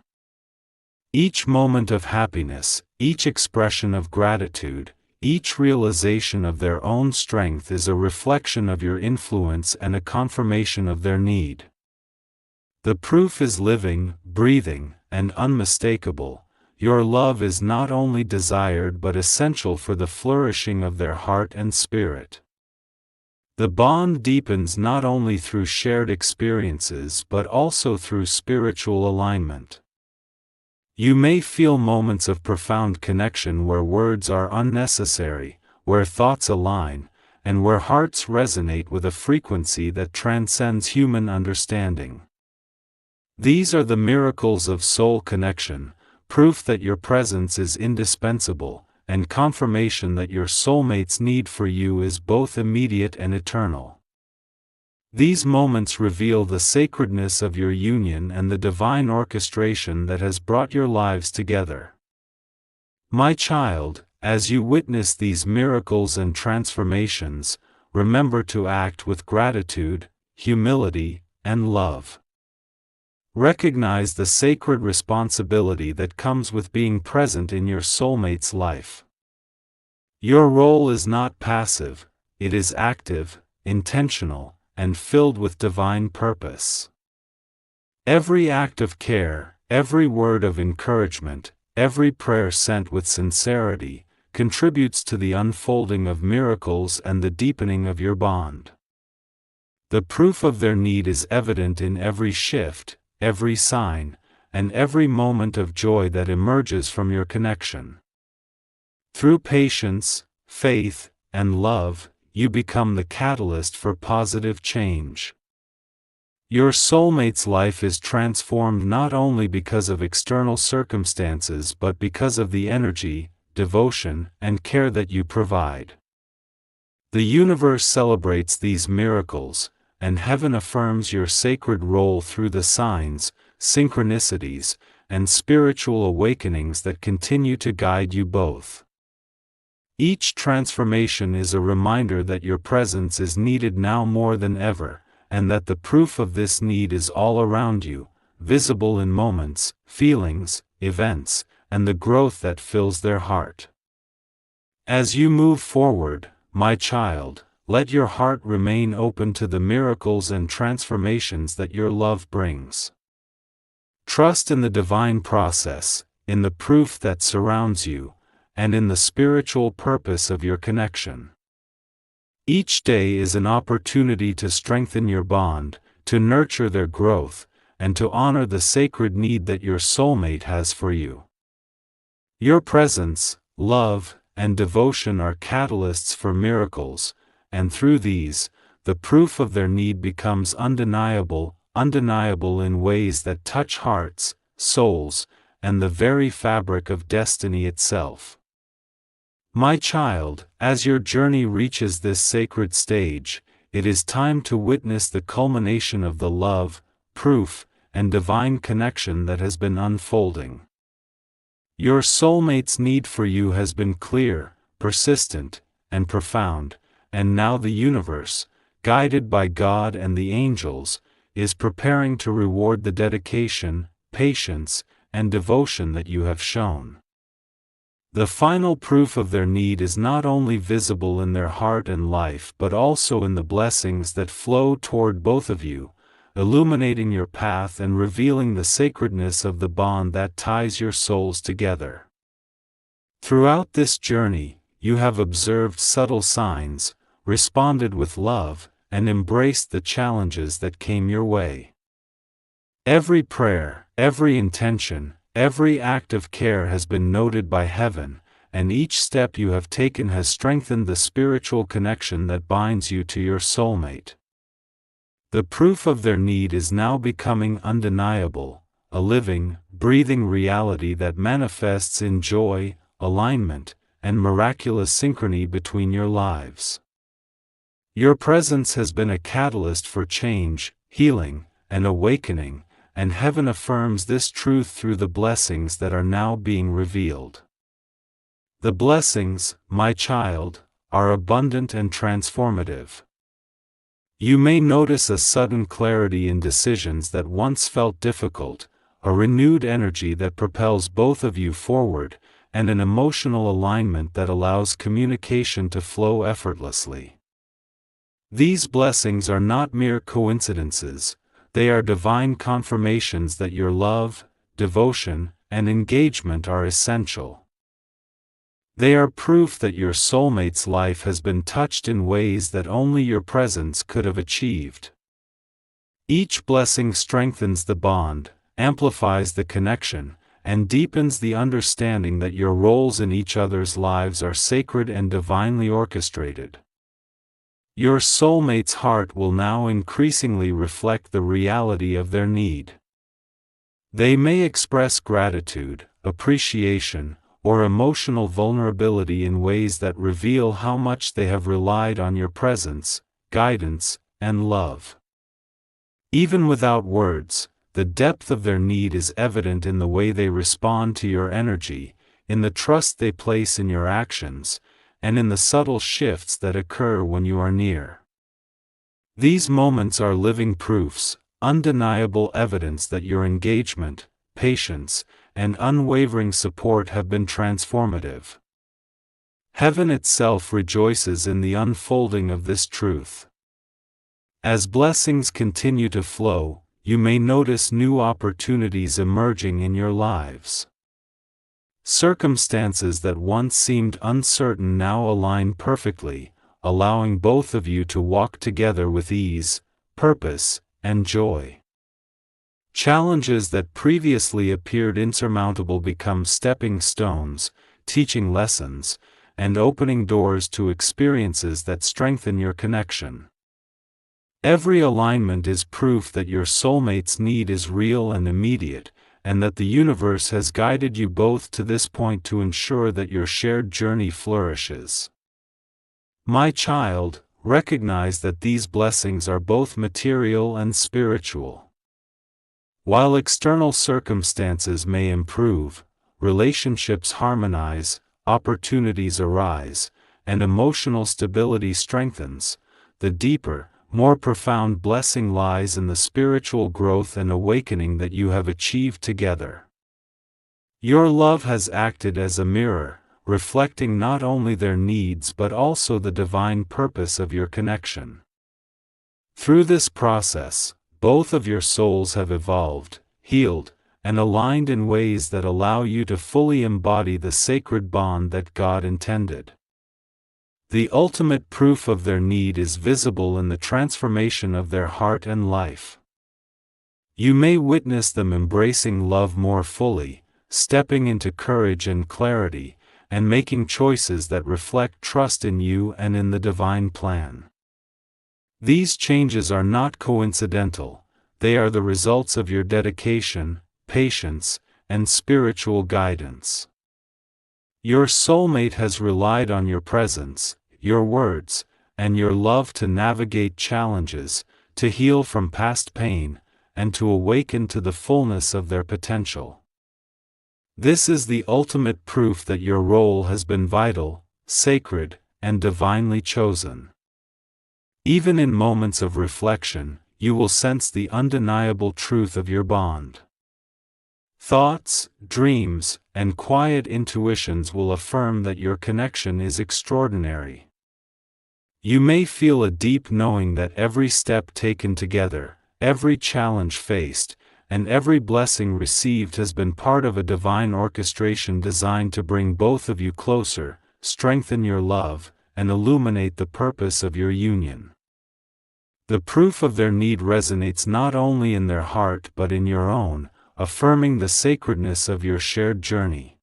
Each moment of happiness, each expression of gratitude, each realization of their own strength is a reflection of your influence and a confirmation of their need. The proof is living, breathing, and unmistakable. Your love is not only desired but essential for the flourishing of their heart and spirit. The bond deepens not only through shared experiences but also through spiritual alignment. You may feel moments of profound connection where words are unnecessary, where thoughts align, and where hearts resonate with a frequency that transcends human understanding. These are the miracles of soul connection, proof that your presence is indispensable, and confirmation that your soulmate's need for you is both immediate and eternal. These moments reveal the sacredness of your union and the divine orchestration that has brought your lives together. My child, as you witness these miracles and transformations, remember to act with gratitude, humility, and love. Recognize the sacred responsibility that comes with being present in your soulmate's life. Your role is not passive, it is active, intentional, and filled with divine purpose. Every act of care, every word of encouragement, every prayer sent with sincerity, contributes to the unfolding of miracles and the deepening of your bond. The proof of their need is evident in every shift, every sign, and every moment of joy that emerges from your connection. Through patience, faith, and love, you become the catalyst for positive change. Your soulmate's life is transformed not only because of external circumstances but because of the energy, devotion, and care that you provide. The universe celebrates these miracles, and heaven affirms your sacred role through the signs, synchronicities, and spiritual awakenings that continue to guide you both. Each transformation is a reminder that your presence is needed now more than ever, and that the proof of this need is all around you, visible in moments, feelings, events, and the growth that fills their heart. As you move forward, my child, let your heart remain open to the miracles and transformations that your love brings. Trust in the divine process, in the proof that surrounds you, and in the spiritual purpose of your connection. Each day is an opportunity to strengthen your bond, to nurture their growth, and to honor the sacred need that your soulmate has for you. Your presence, love, and devotion are catalysts for miracles, and through these, the proof of their need becomes undeniable in ways that touch hearts, souls, and the very fabric of destiny itself. My child, as your journey reaches this sacred stage, it is time to witness the culmination of the love, proof, and divine connection that has been unfolding. Your soulmate's need for you has been clear, persistent, and profound, and now the universe, guided by God and the angels, is preparing to reward the dedication, patience, and devotion that you have shown. The final proof of their need is not only visible in their heart and life but also in the blessings that flow toward both of you, illuminating your path and revealing the sacredness of the bond that ties your souls together. Throughout this journey, you have observed subtle signs, responded with love, and embraced the challenges that came your way. Every prayer, every intention, every act of care has been noted by heaven, and each step you have taken has strengthened the spiritual connection that binds you to your soulmate. The proof of their need is now becoming undeniable, a living, breathing reality that manifests in joy, alignment, and miraculous synchrony between your lives. Your presence has been a catalyst for change, healing, and awakening, and heaven affirms this truth through the blessings that are now being revealed. The blessings, my child, are abundant and transformative. You may notice a sudden clarity in decisions that once felt difficult, a renewed energy that propels both of you forward, and an emotional alignment that allows communication to flow effortlessly. These blessings are not mere coincidences, they are divine confirmations that your love, devotion, and engagement are essential. They are proof that your soulmate's life has been touched in ways that only your presence could have achieved. Each blessing strengthens the bond, amplifies the connection, and deepens the understanding that your roles in each other's lives are sacred and divinely orchestrated. Your soulmate's heart will now increasingly reflect the reality of their need. They may express gratitude, appreciation, or emotional vulnerability in ways that reveal how much they have relied on your presence, guidance, and love. Even without words, the depth of their need is evident in the way they respond to your energy, in the trust they place in your actions, and in the subtle shifts that occur when you are near. These moments are living proofs, undeniable evidence that your engagement, patience, and unwavering support have been transformative. Heaven itself rejoices in the unfolding of this truth. As blessings continue to flow, you may notice new opportunities emerging in your lives. Circumstances that once seemed uncertain now align perfectly, allowing both of you to walk together with ease, purpose, and joy. Challenges that previously appeared insurmountable become stepping stones, teaching lessons, and opening doors to experiences that strengthen your connection. Every alignment is proof that your soulmate's need is real and immediate, and that the universe has guided you both to this point to ensure that your shared journey flourishes. My child, recognize that these blessings are both material and spiritual. While external circumstances may improve, relationships harmonize, opportunities arise, and emotional stability strengthens, the deeper, more profound blessing lies in the spiritual growth and awakening that you have achieved together. Your love has acted as a mirror, reflecting not only their needs but also the divine purpose of your connection. Through this process, both of your souls have evolved, healed, and aligned in ways that allow you to fully embody the sacred bond that God intended. The ultimate proof of their need is visible in the transformation of their heart and life. You may witness them embracing love more fully, stepping into courage and clarity, and making choices that reflect trust in you and in the divine plan. These changes are not coincidental, they are the results of your dedication, patience, and spiritual guidance. Your soulmate has relied on your presence, your words, and your love to navigate challenges, to heal from past pain, and to awaken to the fullness of their potential. This is the ultimate proof that your role has been vital, sacred, and divinely chosen. Even in moments of reflection, you will sense the undeniable truth of your bond. Thoughts, dreams, and quiet intuitions will affirm that your connection is extraordinary. You may feel a deep knowing that every step taken together, every challenge faced, and every blessing received has been part of a divine orchestration designed to bring both of you closer, strengthen your love, and illuminate the purpose of your union. The proof of their need resonates not only in their heart but in your own, affirming the sacredness of your shared journey.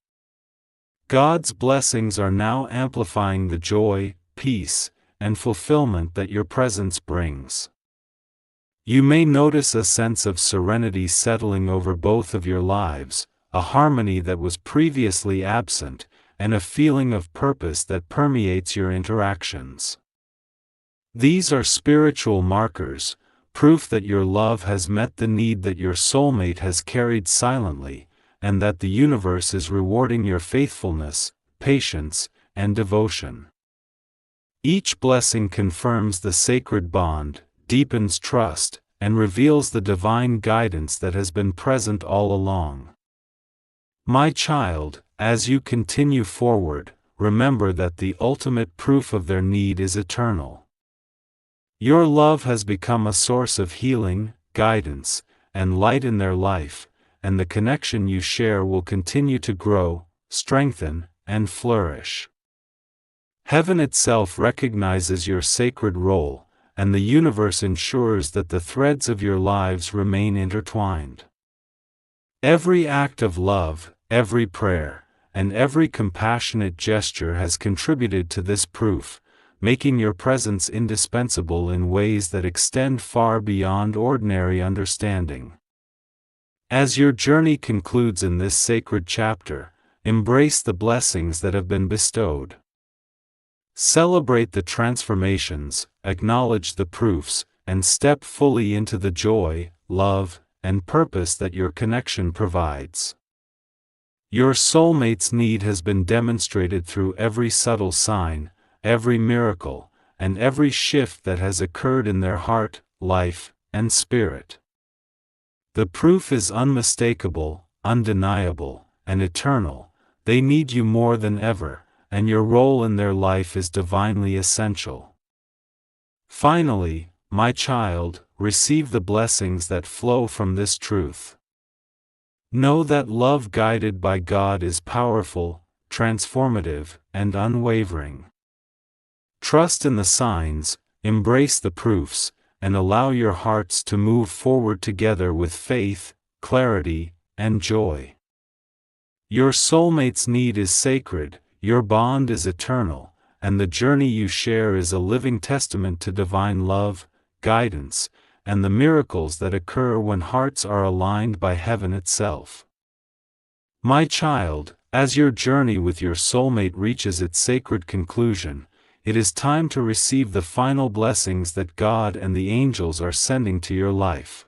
God's blessings are now amplifying the joy, peace, and fulfillment that your presence brings. You may notice a sense of serenity settling over both of your lives, a harmony that was previously absent, and a feeling of purpose that permeates your interactions. These are spiritual markers, proof that your love has met the need that your soulmate has carried silently, and that the universe is rewarding your faithfulness, patience, and devotion. Each blessing confirms the sacred bond, deepens trust, and reveals the divine guidance that has been present all along. My child, as you continue forward, remember that the ultimate proof of their need is eternal. Your love has become a source of healing, guidance, and light in their life, and the connection you share will continue to grow, strengthen, and flourish. Heaven itself recognizes your sacred role, and the universe ensures that the threads of your lives remain intertwined. Every act of love, every prayer, and every compassionate gesture has contributed to this proof, making your presence indispensable in ways that extend far beyond ordinary understanding. As your journey concludes in this sacred chapter, embrace the blessings that have been bestowed. Celebrate the transformations, acknowledge the proofs, and step fully into the joy, love, and purpose that your connection provides. Your soulmate's need has been demonstrated through every subtle sign, every miracle, and every shift that has occurred in their heart, life, and spirit. The proof is unmistakable, undeniable, and eternal. They need you more than ever, and your role in their life is divinely essential. Finally, my child, receive the blessings that flow from this truth. Know that love guided by God is powerful, transformative, and unwavering. Trust in the signs, embrace the proofs, and allow your hearts to move forward together with faith, clarity, and joy. Your soulmate's need is sacred, your bond is eternal, and the journey you share is a living testament to divine love, guidance, and the miracles that occur when hearts are aligned by heaven itself. My child, as your journey with your soulmate reaches its sacred conclusion, it is time to receive the final blessings that God and the angels are sending to your life.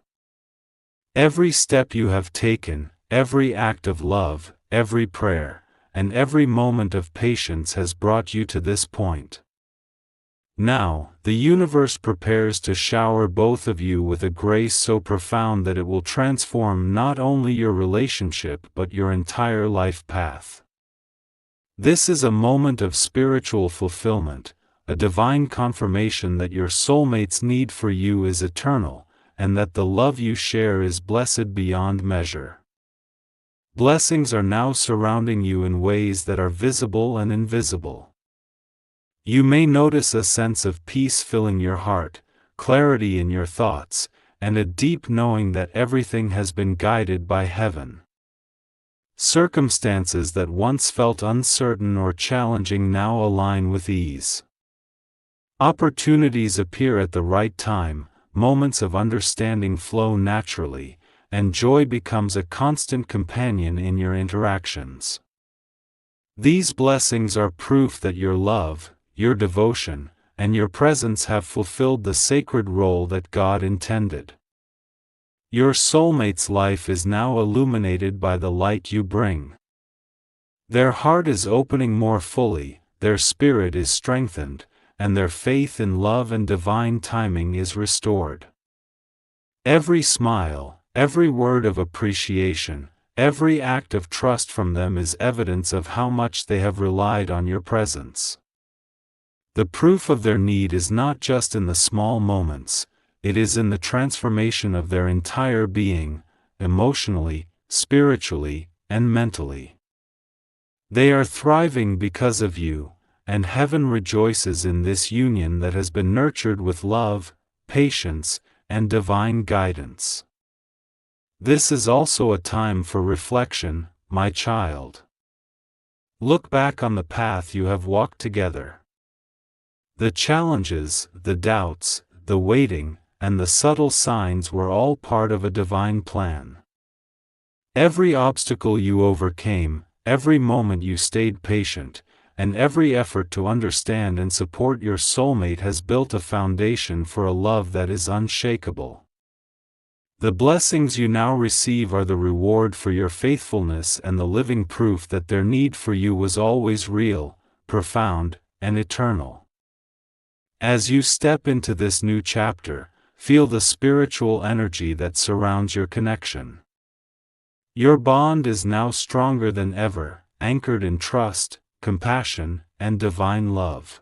Every step you have taken, every act of love, every prayer, and every moment of patience has brought you to this point. Now, the universe prepares to shower both of you with a grace so profound that it will transform not only your relationship but your entire life path. This is a moment of spiritual fulfillment, a divine confirmation that your soulmate's need for you is eternal, and that the love you share is blessed beyond measure. Blessings are now surrounding you in ways that are visible and invisible. You may notice a sense of peace filling your heart, clarity in your thoughts, and a deep knowing that everything has been guided by heaven. Circumstances that once felt uncertain or challenging now align with ease. Opportunities appear at the right time, moments of understanding flow naturally, and joy becomes a constant companion in your interactions. These blessings are proof that your love, your devotion, and your presence have fulfilled the sacred role that God intended. Your soulmate's life is now illuminated by the light you bring. Their heart is opening more fully, their spirit is strengthened, and their faith in love and divine timing is restored. Every smile, every word of appreciation, every act of trust from them is evidence of how much they have relied on your presence. The proof of their need is not just in the small moments, it is in the transformation of their entire being, emotionally, spiritually, and mentally. They are thriving because of you, and heaven rejoices in this union that has been nurtured with love, patience, and divine guidance. This is also a time for reflection, my child. Look back on the path you have walked together. The challenges, the doubts, the waiting, and the subtle signs were all part of a divine plan. Every obstacle you overcame, every moment you stayed patient, and every effort to understand and support your soulmate has built a foundation for a love that is unshakable. The blessings you now receive are the reward for your faithfulness and the living proof that their need for you was always real, profound, and eternal. As you step into this new chapter, feel the spiritual energy that surrounds your connection. Your bond is now stronger than ever, anchored in trust, compassion, and divine love.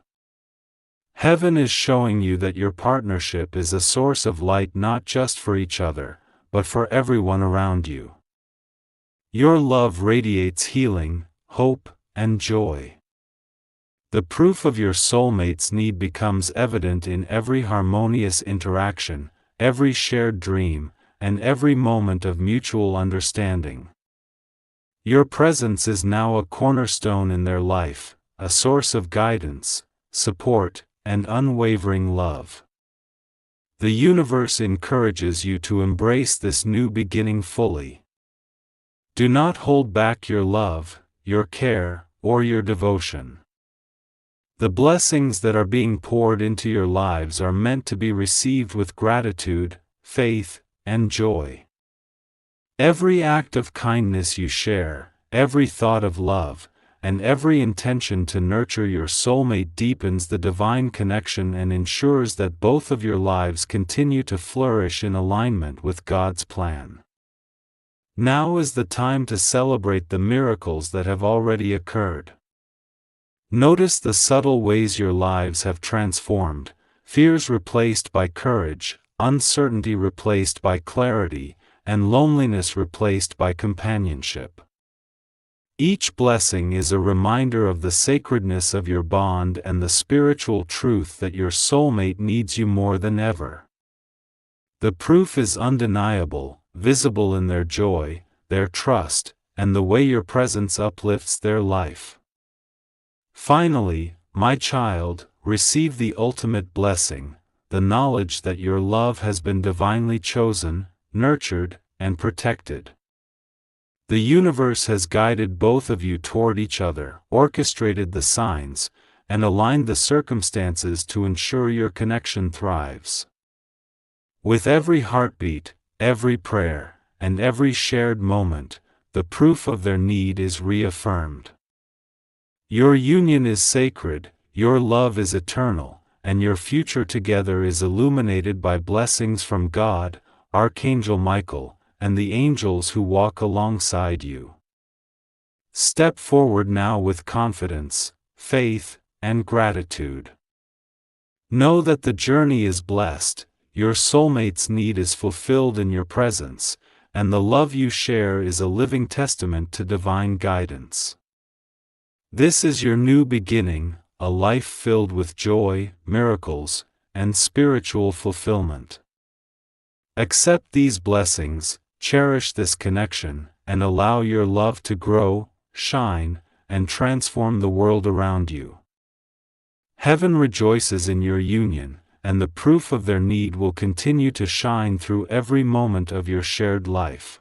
Heaven is showing you that your partnership is a source of light not just for each other, but for everyone around you. Your love radiates healing, hope, and joy. The proof of your soulmate's need becomes evident in every harmonious interaction, every shared dream, and every moment of mutual understanding. Your presence is now a cornerstone in their life, a source of guidance, support, and unwavering love. The universe encourages you to embrace this new beginning fully. Do not hold back your love, your care, or your devotion. The blessings that are being poured into your lives are meant to be received with gratitude, faith, and joy. Every act of kindness you share, every thought of love, and every intention to nurture your soulmate deepens the divine connection and ensures that both of your lives continue to flourish in alignment with God's plan. Now is the time to celebrate the miracles that have already occurred. Notice the subtle ways your lives have transformed, fears replaced by courage, uncertainty replaced by clarity, and loneliness replaced by companionship. Each blessing is a reminder of the sacredness of your bond and the spiritual truth that your soulmate needs you more than ever. The proof is undeniable, visible in their joy, their trust, and the way your presence uplifts their life. Finally, my child, receive the ultimate blessing, the knowledge that your love has been divinely chosen, nurtured, and protected. The universe has guided both of you toward each other, orchestrated the signs, and aligned the circumstances to ensure your connection thrives. With every heartbeat, every prayer, and every shared moment, the proof of their need is reaffirmed. Your union is sacred, your love is eternal, and your future together is illuminated by blessings from God, Archangel Michael, and the angels who walk alongside you. Step forward now with confidence, faith, and gratitude. Know that the journey is blessed, your soulmate's need is fulfilled in your presence, and the love you share is a living testament to divine guidance. This is your new beginning, a life filled with joy, miracles, and spiritual fulfillment. Accept these blessings, cherish this connection, and allow your love to grow, shine, and transform the world around you. Heaven rejoices in your union, and the proof of their need will continue to shine through every moment of your shared life.